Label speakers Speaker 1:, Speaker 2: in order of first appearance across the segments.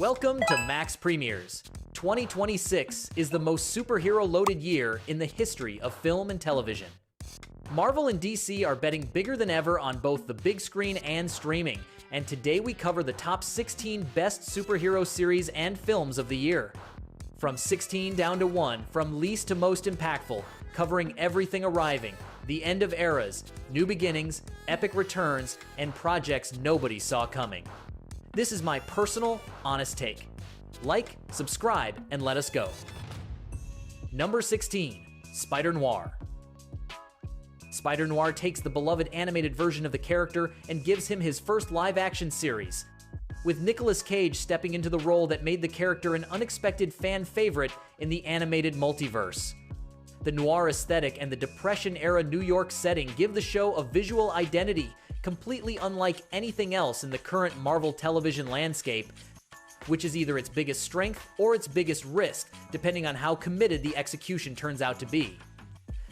Speaker 1: Welcome to Max Premieres. 2026 is the most superhero-loaded year in the history of film and television. Marvel and DC are betting bigger than ever on both the big screen and streaming, and today we cover the top 16 best superhero series and films of the year. From 16 down to 1, from least to most impactful, covering everything arriving, the end of eras, new beginnings, epic returns, and projects nobody saw coming. This is my personal, honest take. Like, subscribe, and let us go. Number 16, Spider-Noir. Spider-Noir takes the beloved animated version of the character and gives him his first live-action series, with Nicolas Cage stepping into the role that made the character an unexpected fan favorite in the animated multiverse. The noir aesthetic and the Depression-era New York setting give the show a visual identity completely unlike anything else in the current Marvel television landscape, which is either its biggest strength or its biggest risk, depending on how committed the execution turns out to be.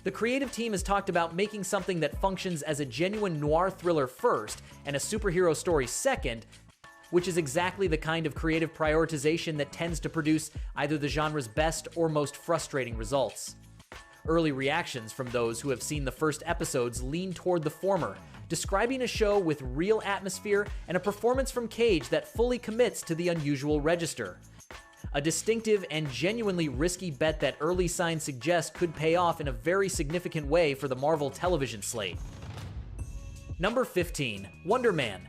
Speaker 1: The creative team has talked about making something that functions as a genuine noir thriller first and a superhero story second, which is exactly the kind of creative prioritization that tends to produce either the genre's best or most frustrating results. Early reactions from those who have seen the first episodes lean toward the former, describing a show with real atmosphere and a performance from Cage that fully commits to the unusual register. A distinctive and genuinely risky bet that early signs suggest could pay off in a very significant way for the Marvel television slate. Number 15, Wonder Man.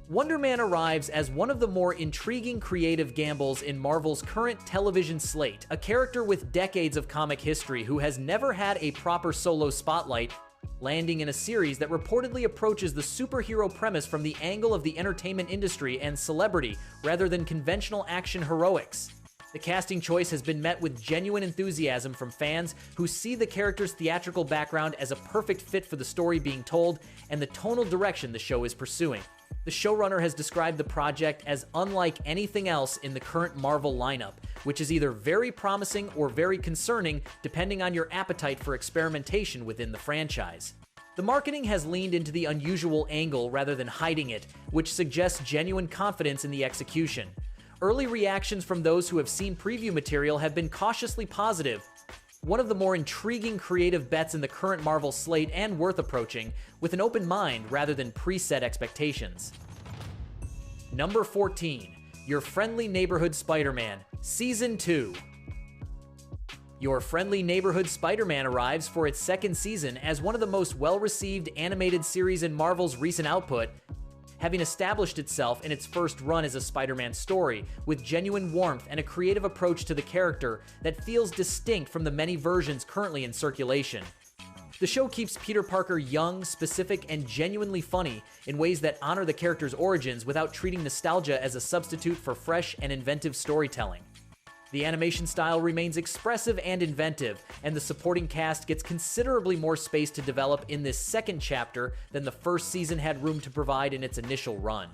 Speaker 1: Wonder Man arrives as one of the more intriguing creative gambles in Marvel's current television slate, a character with decades of comic history who has never had a proper solo spotlight, landing in a series that reportedly approaches the superhero premise from the angle of the entertainment industry and celebrity rather than conventional action heroics. The casting choice has been met with genuine enthusiasm from fans who see the character's theatrical background as a perfect fit for the story being told and the tonal direction the show is pursuing. The showrunner has described the project as unlike anything else in the current Marvel lineup, which is either very promising or very concerning depending on your appetite for experimentation within the franchise. The marketing has leaned into the unusual angle rather than hiding it, which suggests genuine confidence in the execution. Early reactions from those who have seen preview material have been cautiously positive, one of the more intriguing creative bets in the current Marvel slate and worth approaching with an open mind rather than preset expectations. Number 14, Your Friendly Neighborhood Spider-Man, Season 2. Your Friendly Neighborhood Spider-Man arrives for its second season as one of the most well-received animated series in Marvel's recent output, having established itself in its first run as a Spider-Man story, with genuine warmth and a creative approach to the character that feels distinct from the many versions currently in circulation. The show keeps Peter Parker young, specific, and genuinely funny in ways that honor the character's origins without treating nostalgia as a substitute for fresh and inventive storytelling. The animation style remains expressive and inventive, and the supporting cast gets considerably more space to develop in this second chapter than the first season had room to provide in its initial run.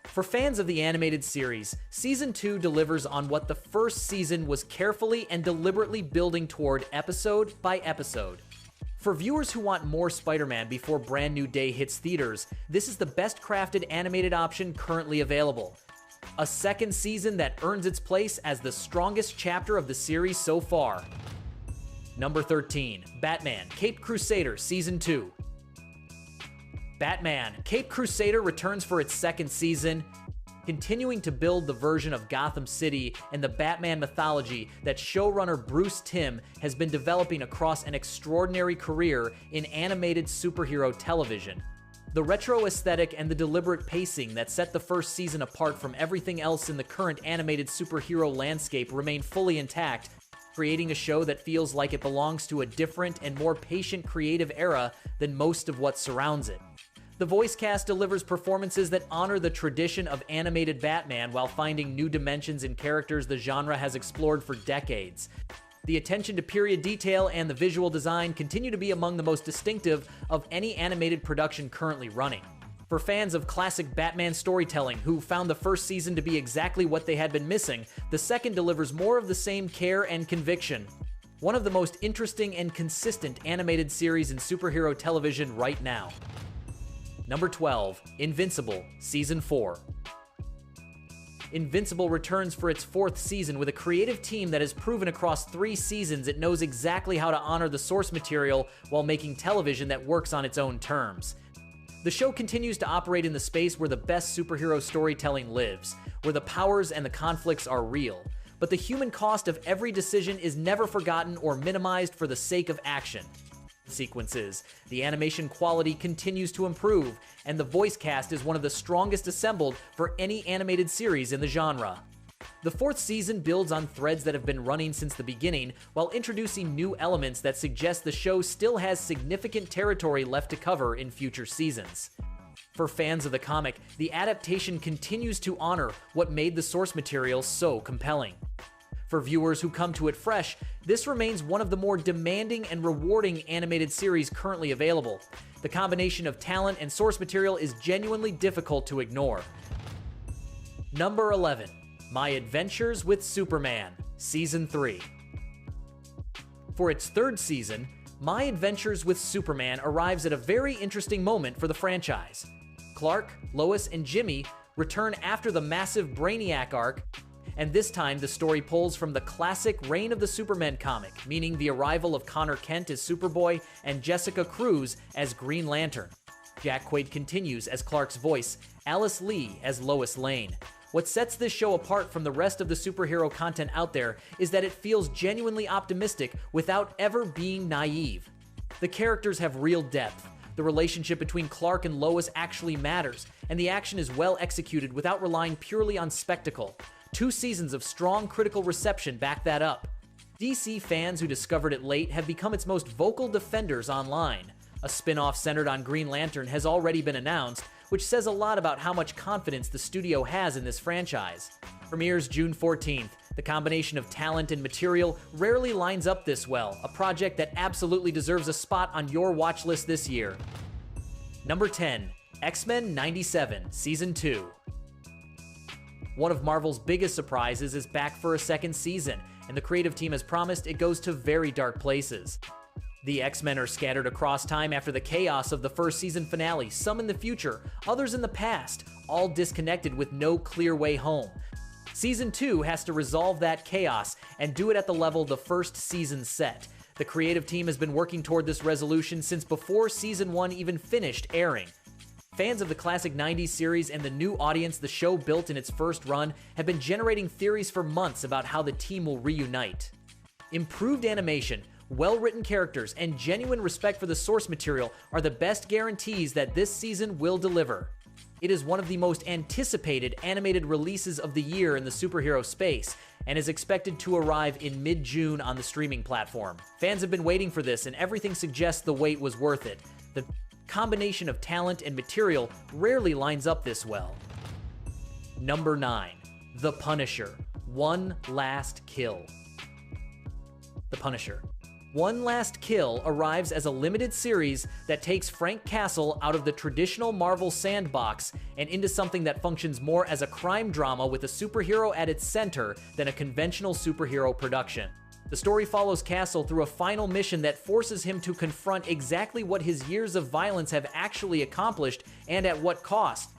Speaker 1: For fans of the animated series, Season 2 delivers on what the first season was carefully and deliberately building toward episode by episode. For viewers who want more Spider-Man before Brand New Day hits theaters, this is the best crafted animated option currently available. A second season that earns its place as the strongest chapter of the series so far. Number 13, Batman, Caped Crusader, Season 2. Batman, Caped Crusader returns for its second season, continuing to build the version of Gotham City and the Batman mythology that showrunner Bruce Timm has been developing across an extraordinary career in animated superhero television. The retro aesthetic and the deliberate pacing that set the first season apart from everything else in the current animated superhero landscape remain fully intact, creating a show that feels like it belongs to a different and more patient creative era than most of what surrounds it. The voice cast delivers performances that honor the tradition of animated Batman while finding new dimensions in characters the genre has explored for decades. The attention to period detail and the visual design continue to be among the most distinctive of any animated production currently running. For fans of classic Batman storytelling who found the first season to be exactly what they had been missing, the second delivers more of the same care and conviction. One of the most interesting and consistent animated series in superhero television right now. Number 12, Invincible, Season 4. Invincible returns for its 4th season with a creative team that has proven across 3 seasons it knows exactly how to honor the source material while making television that works on its own terms. The show continues to operate in the space where the best superhero storytelling lives, where the powers and the conflicts are real. But the human cost of every decision is never forgotten or minimized for the sake of action. Sequences. The animation quality continues to improve, and the voice cast is one of the strongest assembled for any animated series in the genre. The 4th season builds on threads that have been running since the beginning, while introducing new elements that suggest the show still has significant territory left to cover in future seasons. For fans of the comic, the adaptation continues to honor what made the source material so compelling. For viewers who come to it fresh, this remains one of the more demanding and rewarding animated series currently available. The combination of talent and source material is genuinely difficult to ignore. Number 11. My Adventures with Superman, Season 3. For its 3rd season, My Adventures with Superman arrives at a very interesting moment for the franchise. Clark, Lois, and Jimmy return after the massive Brainiac arc, and this time the story pulls from the classic Reign of the Supermen comic, meaning the arrival of Connor Kent as Superboy and Jessica Cruz as Green Lantern. Jack Quaid continues as Clark's voice, Alice Lee as Lois Lane. What sets this show apart from the rest of the superhero content out there is that it feels genuinely optimistic without ever being naive. The characters have real depth. The relationship between Clark and Lois actually matters, and the action is well executed without relying purely on spectacle. 2 seasons of strong critical reception back that up. DC fans who discovered it late have become its most vocal defenders online. A spin-off centered on Green Lantern has already been announced, which says a lot about how much confidence the studio has in this franchise. Premieres June 14th. The combination of talent and material rarely lines up this well, a project that absolutely deserves a spot on your watch list this year. Number 10. X-Men 97, Season 2. One of Marvel's biggest surprises is back for a 2nd season, and the creative team has promised it goes to very dark places. The X-Men are scattered across time after the chaos of the 1st season finale, some in the future, others in the past, all disconnected with no clear way home. Season 2 has to resolve that chaos and do it at the level the 1st season set. The creative team has been working toward this resolution since before Season 1 even finished airing. Fans of the classic 90s series and the new audience the show built in its first run have been generating theories for months about how the team will reunite. Improved animation, well-written characters, and genuine respect for the source material are the best guarantees that this season will deliver. It is one of the most anticipated animated releases of the year in the superhero space, and is expected to arrive in mid-June on the streaming platform. Fans have been waiting for this, and everything suggests the wait was worth it. The combination of talent and material rarely lines up this well. Number 9. The Punisher, One Last Kill. The Punisher. One Last Kill arrives as a limited series that takes Frank Castle out of the traditional Marvel sandbox and into something that functions more as a crime drama with a superhero at its center than a conventional superhero production. The story follows Castle through a final mission that forces him to confront exactly what his years of violence have actually accomplished and at what cost,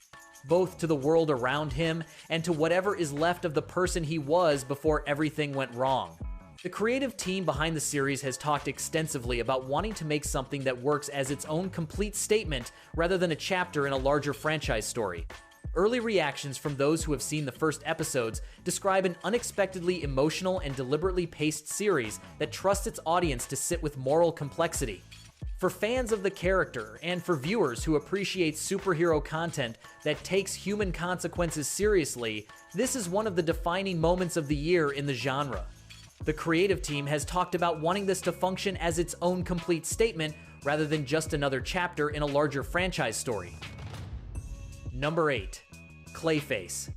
Speaker 1: both to the world around him and to whatever is left of the person he was before everything went wrong. The creative team behind the series has talked extensively about wanting to make something that works as its own complete statement rather than a chapter in a larger franchise story. Early reactions from those who have seen the first episodes describe an unexpectedly emotional and deliberately paced series that trusts its audience to sit with moral complexity. For fans of the character, and for viewers who appreciate superhero content that takes human consequences seriously, this is one of the defining moments of the year in the genre. The creative team has talked about wanting this to function as its own complete statement rather than just another chapter in a larger franchise story. Number 8. CLAYFACE.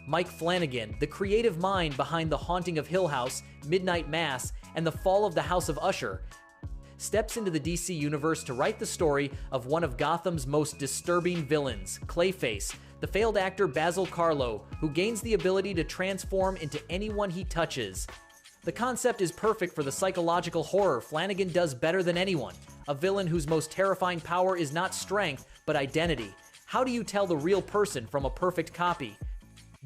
Speaker 1: Mike Flanagan, the creative mind behind The Haunting of Hill House, Midnight Mass, and The Fall of the House of Usher, steps into the DC universe to write the story of one of Gotham's most disturbing villains, CLAYFACE, the failed actor Basil Karlo, who gains the ability to transform into anyone he touches. The concept is perfect for the psychological horror Flanagan does better than anyone, a villain whose most terrifying power is not strength, but identity. How do you tell the real person from a perfect copy?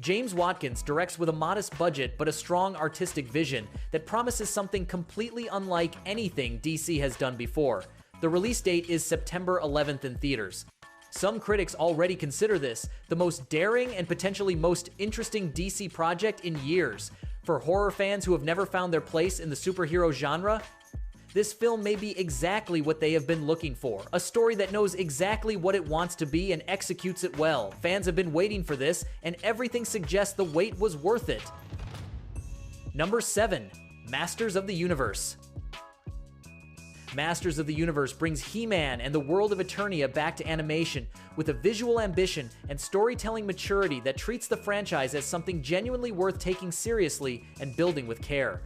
Speaker 1: James Watkins directs with a modest budget but a strong artistic vision that promises something completely unlike anything DC has done before. The release date is September 11th in theaters. Some critics already consider this the most daring and potentially most interesting DC project in years. For horror fans who have never found their place in the superhero genre, this film may be exactly what they have been looking for. A story that knows exactly what it wants to be and executes it well. Fans have been waiting for this, and everything suggests the wait was worth it. Number 7. Masters of the Universe. Masters of the Universe brings He-Man and the world of Eternia back to animation with a visual ambition and storytelling maturity that treats the franchise as something genuinely worth taking seriously and building with care.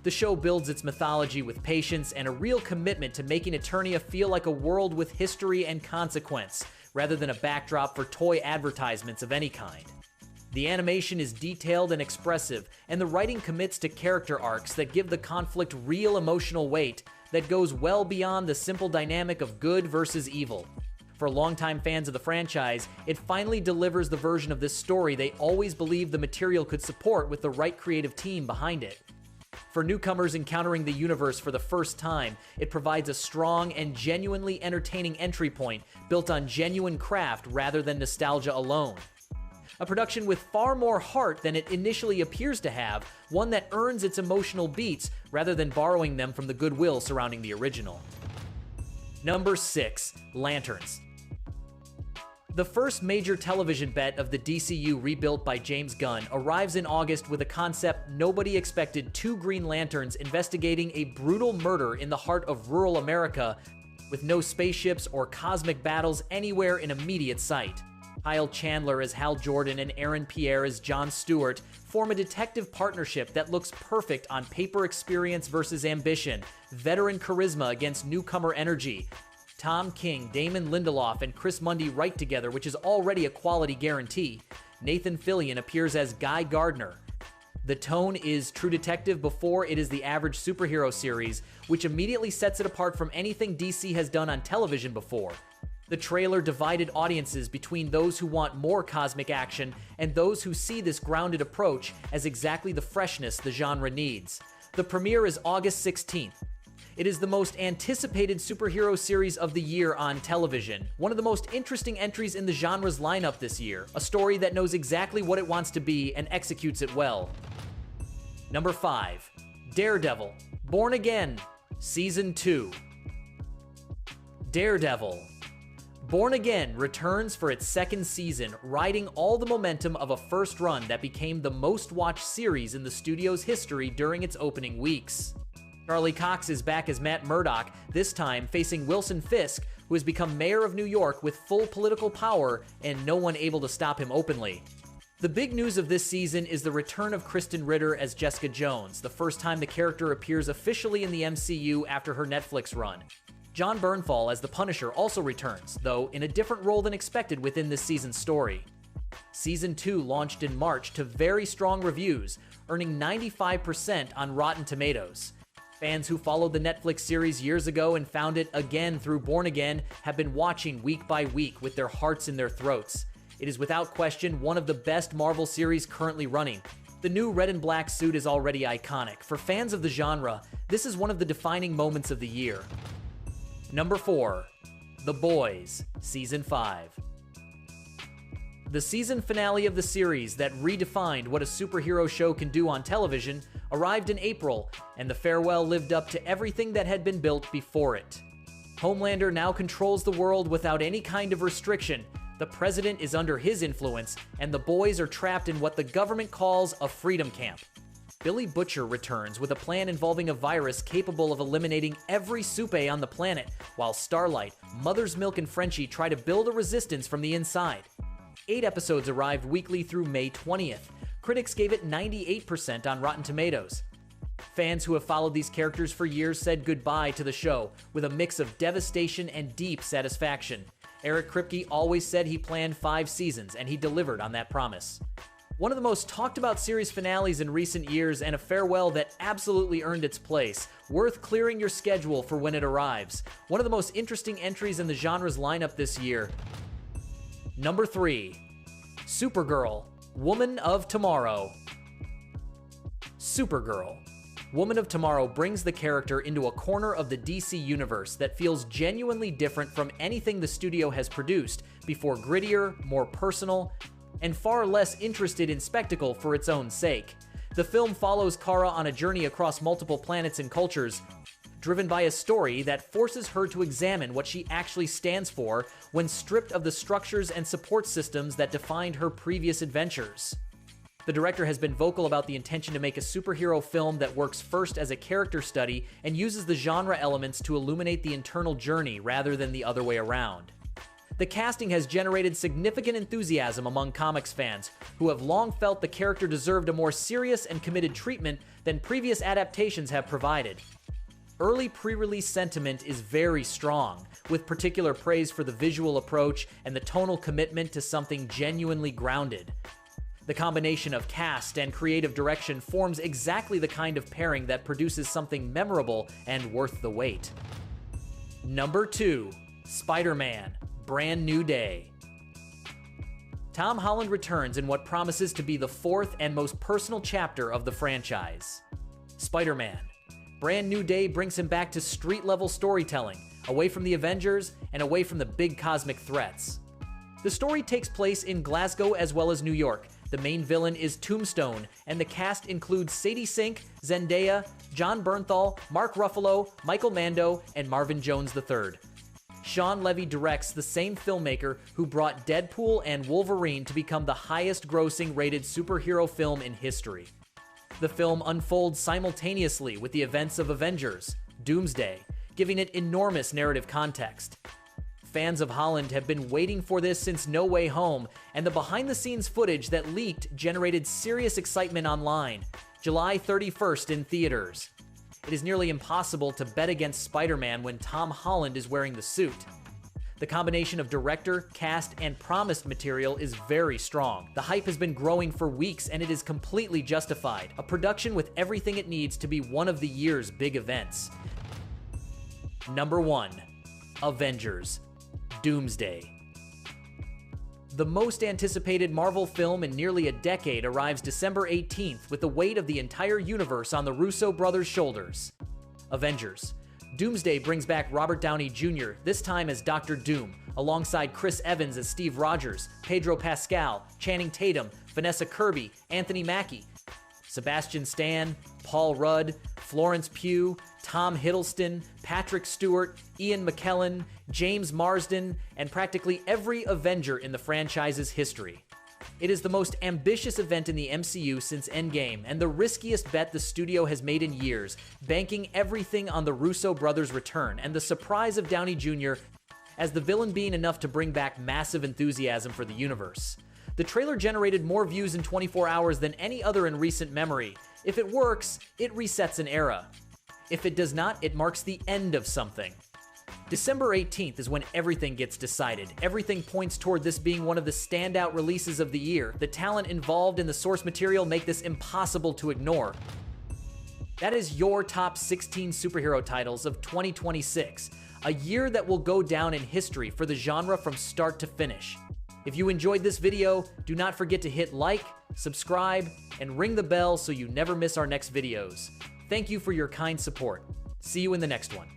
Speaker 1: The show builds its mythology with patience and a real commitment to making Eternia feel like a world with history and consequence, rather than a backdrop for toy advertisements of any kind. The animation is detailed and expressive, and the writing commits to character arcs that give the conflict real emotional weight that goes well beyond the simple dynamic of good versus evil. For longtime fans of the franchise, it finally delivers the version of this story they always believed the material could support with the right creative team behind it. For newcomers encountering the universe for the first time, it provides a strong and genuinely entertaining entry point built on genuine craft rather than nostalgia alone. A production with far more heart than it initially appears to have, one that earns its emotional beats rather than borrowing them from the goodwill surrounding the original. Number 6. Lanterns. The first major television bet of the DCU rebuilt by James Gunn arrives in August with a concept nobody expected: two Green Lanterns investigating a brutal murder in the heart of rural America with no spaceships or cosmic battles anywhere in immediate sight. Kyle Chandler as Hal Jordan and Aaron Pierre as Jon Stewart form a detective partnership that looks perfect on paper: experience versus ambition, veteran charisma against newcomer energy. Tom King, Damon Lindelof, and Chris Mundy write together, which is already a quality guarantee. Nathan Fillion appears as Guy Gardner. The tone is True Detective before it is the average superhero series, which immediately sets it apart from anything DC has done on television before. The trailer divided audiences between those who want more cosmic action and those who see this grounded approach as exactly the freshness the genre needs. The premiere is August 16th. It is the most anticipated superhero series of the year on television, one of the most interesting entries in the genre's lineup this year, a story that knows exactly what it wants to be and executes it well. Number 5. Daredevil, Born Again, Season 2. Daredevil, Born Again returns for its second season, riding all the momentum of a first run that became the most-watched series in the studio's history during its opening weeks. Charlie Cox is back as Matt Murdock, this time facing Wilson Fisk, who has become mayor of New York with full political power and no one able to stop him openly. The big news of this season is the return of Kristen Ritter as Jessica Jones, the first time the character appears officially in the MCU after her Netflix run. Jon Bernthal as the Punisher also returns, though in a different role than expected within this season's story. Season 2 launched in March to very strong reviews, earning 95% on Rotten Tomatoes. Fans who followed the Netflix series years ago and found it again through Born Again have been watching week by week with their hearts in their throats. It is without question one of the best Marvel series currently running. The new red and black suit is already iconic. For fans of the genre, this is one of the defining moments of the year. Number 4. The Boys, Season 5. The season finale of the series that redefined what a superhero show can do on television arrived in April, and the farewell lived up to everything that had been built before it. Homelander now controls the world without any kind of restriction, the president is under his influence, and the boys are trapped in what the government calls a freedom camp. Billy Butcher returns with a plan involving a virus capable of eliminating every Supe on the planet, while Starlight, Mother's Milk, and Frenchie try to build a resistance from the inside. 8 episodes arrived weekly through May 20th. Critics gave it 98% on Rotten Tomatoes. Fans who have followed these characters for years said goodbye to the show, with a mix of devastation and deep satisfaction. Eric Kripke always said he planned 5 seasons, and he delivered on that promise. One of the most talked about series finales in recent years, and a farewell that absolutely earned its place, worth clearing your schedule for when it arrives. One of the most interesting entries in the genre's lineup this year. Number 3. Supergirl, Woman of Tomorrow. Supergirl. Woman of Tomorrow brings the character into a corner of the DC universe that feels genuinely different from anything the studio has produced before, grittier, more personal, and far less interested in spectacle for its own sake. The film follows Kara on a journey across multiple planets and cultures, driven by a story that forces her to examine what she actually stands for when stripped of the structures and support systems that defined her previous adventures. The director has been vocal about the intention to make a superhero film that works first as a character study and uses the genre elements to illuminate the internal journey rather than the other way around. The casting has generated significant enthusiasm among comics fans, who have long felt the character deserved a more serious and committed treatment than previous adaptations have provided. Early pre-release sentiment is very strong, with particular praise for the visual approach and the tonal commitment to something genuinely grounded. The combination of cast and creative direction forms exactly the kind of pairing that produces something memorable and worth the wait. Number 2. Spider-Man: Brand New Day. Tom Holland returns in what promises to be the fourth and most personal chapter of the franchise. Spider-Man: Brand New Day brings him back to street-level storytelling, away from the Avengers and away from the big cosmic threats. The story takes place in Glasgow as well as New York. The main villain is Tombstone, and the cast includes Sadie Sink, Zendaya, Jon Bernthal, Mark Ruffalo, Michael Mando, and Marvin Jones III. Sean Levy directs, the same filmmaker who brought Deadpool and Wolverine to become the highest-grossing rated superhero film in history. The film unfolds simultaneously with the events of Avengers: Doomsday, giving it enormous narrative context. Fans of Holland have been waiting for this since No Way Home, and the behind-the-scenes footage that leaked generated serious excitement online. July 31st in theaters. It is nearly impossible to bet against Spider-Man when Tom Holland is wearing the suit. The combination of director, cast, and promised material is very strong. The hype has been growing for weeks, and it is completely justified. A production with everything it needs to be one of the year's big events. Number 1. Avengers: Doomsday. The most anticipated Marvel film in nearly a decade arrives December 18th with the weight of the entire universe on the Russo brothers' shoulders. Avengers: Doomsday brings back Robert Downey Jr., this time as Dr. Doom, alongside Chris Evans as Steve Rogers, Pedro Pascal, Channing Tatum, Vanessa Kirby, Anthony Mackie, Sebastian Stan, Paul Rudd, Florence Pugh, Tom Hiddleston, Patrick Stewart, Ian McKellen, James Marsden, and practically every Avenger in the franchise's history. It is the most ambitious event in the MCU since Endgame, and the riskiest bet the studio has made in years, banking everything on the Russo brothers' return and the surprise of Downey Jr. as the villain being enough to bring back massive enthusiasm for the universe. The trailer generated more views in 24 hours than any other in recent memory. If it works, it resets an era. If it does not, it marks the end of something. December 18th is when everything gets decided. Everything points toward this being one of the standout releases of the year. The talent involved in the source material make this impossible to ignore. That is your top 16 superhero titles of 2026, a year that will go down in history for the genre from start to finish. If you enjoyed this video, do not forget to hit like, subscribe, and ring the bell so you never miss our next videos. Thank you for your kind support. See you in the next one.